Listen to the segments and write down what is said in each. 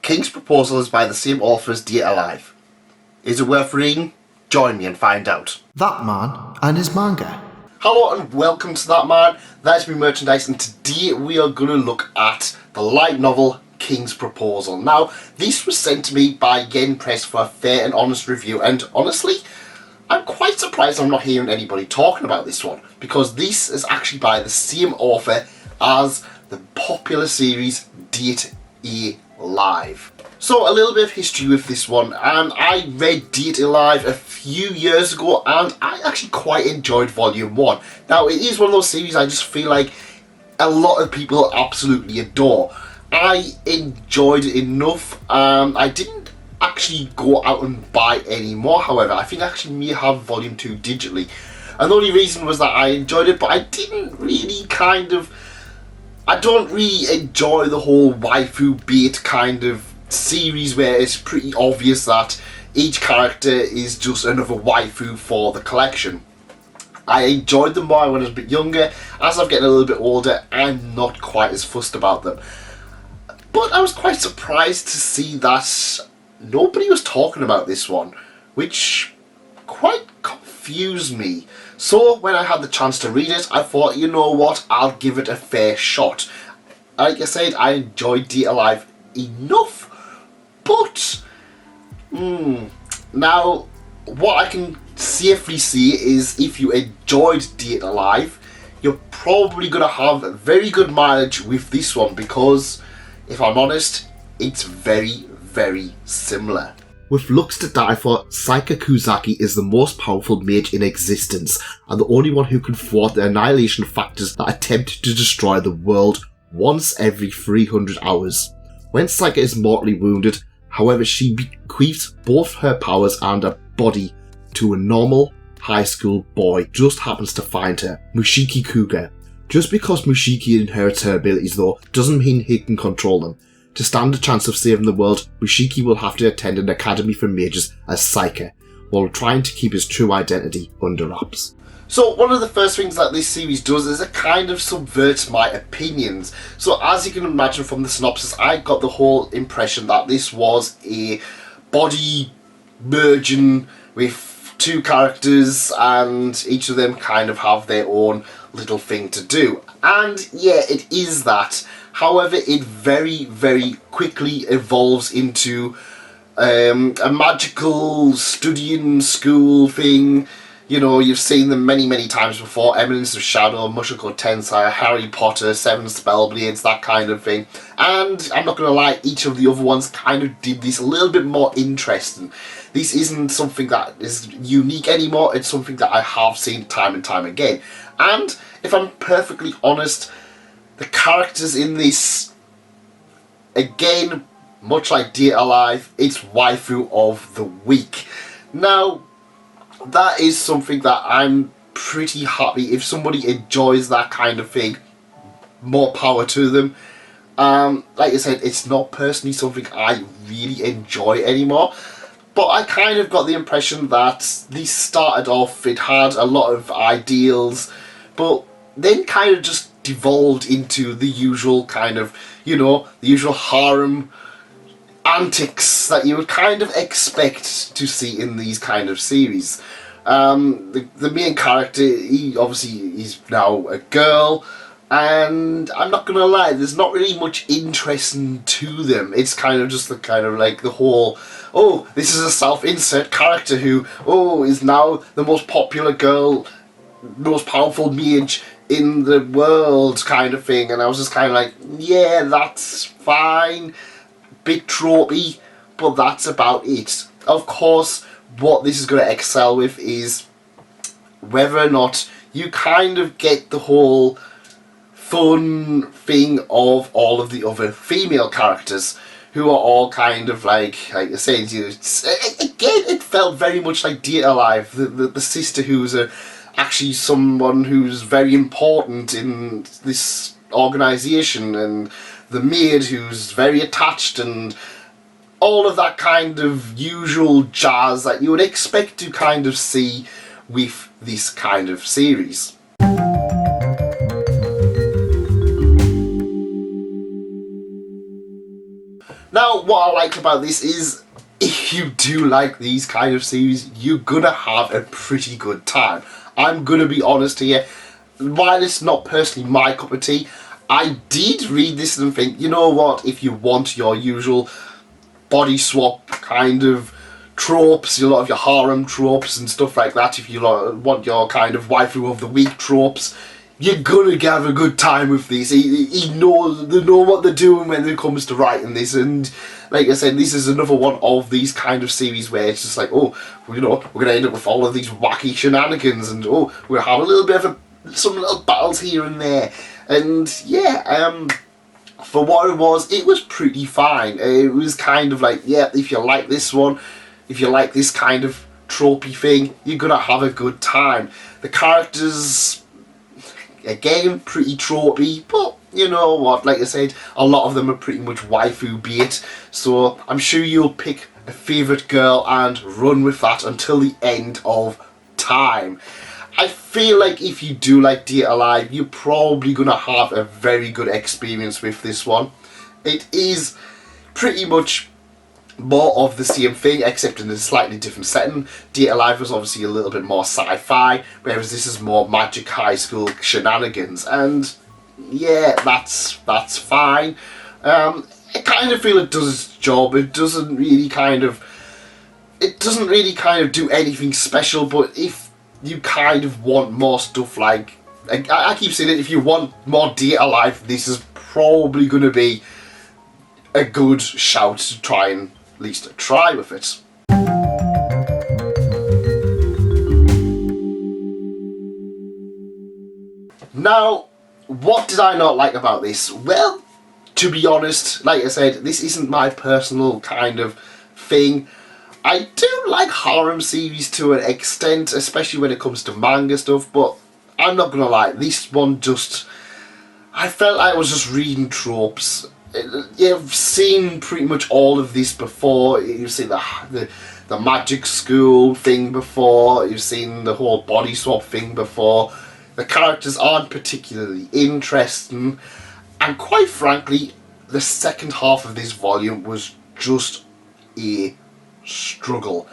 King's Proposal is by the same author as Date A Live. Is it worth reading? Join me and find out. That Man and His Manga. Hello and welcome to That Man, That's Me Merchandise, and today we are going to look at the light novel King's Proposal. Now, this was sent to me by Yen Press for a fair and honest review, and honestly, I'm quite surprised I'm not hearing anybody talking about this one, because this is actually by the same author as the popular series Date A Live. So a little bit of history with this one. I read Date A Live a few years ago and I actually quite enjoyed Volume 1. Now it is one of those series I just feel like a lot of people absolutely adore. I enjoyed it enough. I didn't actually go out and buy any more, however. I think I actually may have Volume 2 digitally. And the only reason was that I enjoyed it, but I didn't really I don't really enjoy the whole waifu bait kind of series where it's pretty obvious that each character is just another waifu for the collection. I enjoyed them more when I was a bit younger. As I'm getting a little bit older, I'm not quite as fussed about them. But I was quite surprised to see that nobody was talking about this one, which quite confused me. So when I had the chance to read it, I thought, you know what, I'll give it a fair shot. Like I said, I enjoyed Date A Live enough, but now what I can safely say is if you enjoyed Date A Live, you're probably going to have very good mileage with this one, because if I'm honest, it's very, very similar. With looks to die for, Saika Kuzaki is the most powerful mage in existence, and the only one who can thwart the annihilation factors that attempt to destroy the world once every 300 hours. When Saika is mortally wounded, however, she bequeaths both her powers and her body to a normal high school boy who just happens to find her, Mushiki Kuga. Just because Mushiki inherits her abilities though, doesn't mean he can control them. To stand a chance of saving the world, Mushiki will have to attend an academy for mages as Saika, while trying to keep his true identity under wraps. So one of the first things that this series does is it kind of subverts my opinions. So as you can imagine from the synopsis, I got the whole impression that this was a body merging with two characters and each of them kind of have their own little thing to do. And yeah, it is that. However, it very, very quickly evolves into a magical studying school thing. You know, you've seen them many, many times before. Eminence of Shadow, Mushoku Tensei, Harry Potter, Seven Spellblades, that kind of thing. And I'm not going to lie, each of the other ones kind of did this a little bit more interesting. This isn't something that is unique anymore. It's something that I have seen time and time again. And if I'm perfectly honest, the characters in this, again, much like Date A Live, it's waifu of the week. Now, that is something that I'm pretty happy if somebody enjoys that kind of thing. More power to them. Like I said, it's not personally something I really enjoy anymore. But I kind of got the impression that this started off, it had a lot of ideals, but then kind of just devolved into the usual kind of, you know, the usual harem antics that you would kind of expect to see in these kind of series. The main character, he obviously is now a girl, and I'm not gonna lie, there's not really much interesting to them. It's kind of just the kind of like the whole, oh, this is a self-insert character who, oh, is now the most popular girl, most powerful mage in the world kind of thing. And I was just kind of like, yeah, that's fine, bit tropey, but that's about it. Of course, what this is going to excel with is whether or not you kind of get the whole fun thing of all of the other female characters who are all kind of like I said, again, it felt very much like Date A Live, the sister who's actually someone who's very important in this organisation, and the maid who's very attached, and all of that kind of usual jazz that you would expect to kind of see with this kind of series. Now, But what I like about this is, if you do like these kind of series, you're gonna have a pretty good time. I'm gonna be honest here, while it's not personally my cup of tea, I did read this and think, you know what, if you want your usual body swap kind of tropes, a lot of your harem tropes and stuff like that, if you want your kind of waifu of the week tropes, you're gonna have a good time with this. They know what they're doing when it comes to writing this, and like I said, this is another one of these kind of series where it's just like, oh, you know, we're gonna end up with all of these wacky shenanigans, and oh, we'll have a little bit of some little battles here and there, and yeah, for what it was pretty fine. It was kind of like, yeah, if you like this one, if you like this kind of tropey thing, you're gonna have a good time. The characters, again, pretty tropey, but you know what, like I said, a lot of them are pretty much waifu bait, so I'm sure you'll pick a favourite girl and run with that until the end of time. I feel like if you do like Date A Live, you're probably going to have a very good experience with this one. It is pretty much more of the same thing, except in a slightly different setting. Date A Live was obviously a little bit more sci-fi, whereas this is more magic high school shenanigans, and yeah, that's fine. I kind of feel it does its job. It doesn't really kind of do anything special, but if you kind of want more stuff like, I keep saying it, if you want more Date A Live, this is probably going to be a good shout to try and at least try with it. Now, what did I not like about this? Well, to be honest, like I said, this isn't my personal kind of thing. I do like harem series to an extent, especially when it comes to manga stuff, but I'm not gonna lie, this one just, I felt like I was just reading tropes. You've seen pretty much all of this before. You've seen the magic school thing before, you've seen the whole body swap thing before. The characters aren't particularly interesting, and quite frankly, the second half of this volume was just a struggle.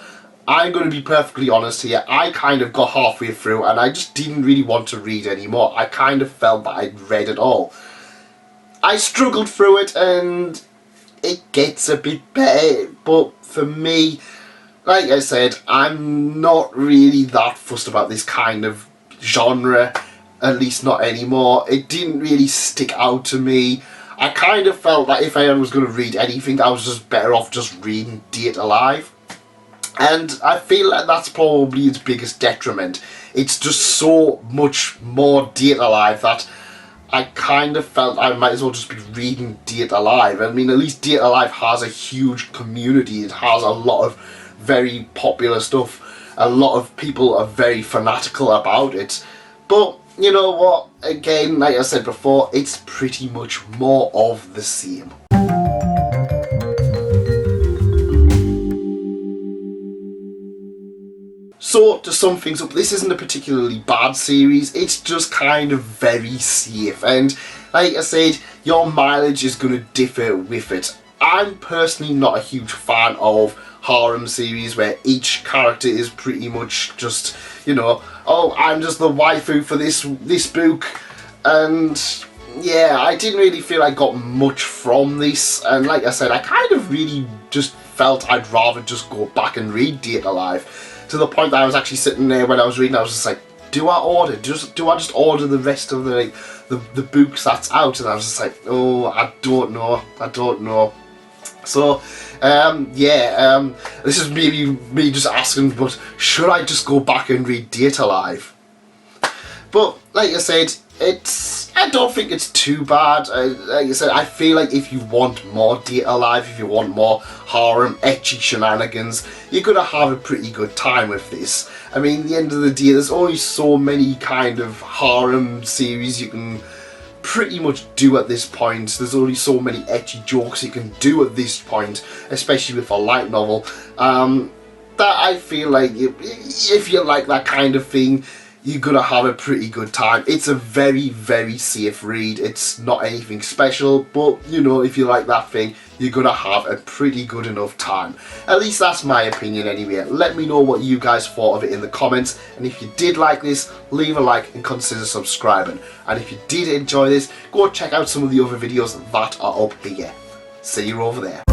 I'm going to be perfectly honest here, I kind of got halfway through and I just didn't really want to read anymore. I kind of felt that I'd read it all. I struggled through it and it gets a bit better, but for me, like I said, I'm not really that fussed about this kind of genre, at least not anymore. It didn't really stick out to me. I kind of felt that if I was going to read anything, I was just better off just reading Date A Live. And I feel like that's probably its biggest detriment. It's just so much more Date A Live that I kind of felt I might as well just be reading Date A Live. I mean, at least Date A Live has a huge community. It has a lot of very popular stuff. A lot of people are very fanatical about it. But you know what, again, like I said before, it's pretty much more of the same. So, to sum things up, this isn't a particularly bad series, it's just kind of very safe, and like I said, your mileage is going to differ with it. I'm personally not a huge fan of harem series where each character is pretty much just, you know, oh, I'm just the waifu for this book, and yeah, I didn't really feel I got much from this, and like I said, I kind of really just felt I'd rather just go back and read Date A Live, to the point that I was actually sitting there when I was reading, I was just like, do I just order the rest of the books that's out? And I was just like, oh, I don't know. So, this is maybe me just asking, but should I just go back and read Date A Live? But, like I said, I don't think it's too bad. Like I said, I feel like if you want more Date A Live, if you want more harem, ecchi shenanigans, you're going to have a pretty good time with this. I mean, at the end of the day, there's only so many kind of harem series you can pretty much do at this point. There's only so many ecchi jokes you can do at this point, especially with a light novel, that I feel like if you like that kind of thing, you're gonna have a pretty good time. It's a very, very safe read. It's not anything special, but you know, if you like that thing, you're gonna have a pretty good enough time. At least that's my opinion anyway. Let me know what you guys thought of it in the comments, and if you did like this, leave a like and consider subscribing. And if you did enjoy this, go check out some of the other videos that are up here. See you over there.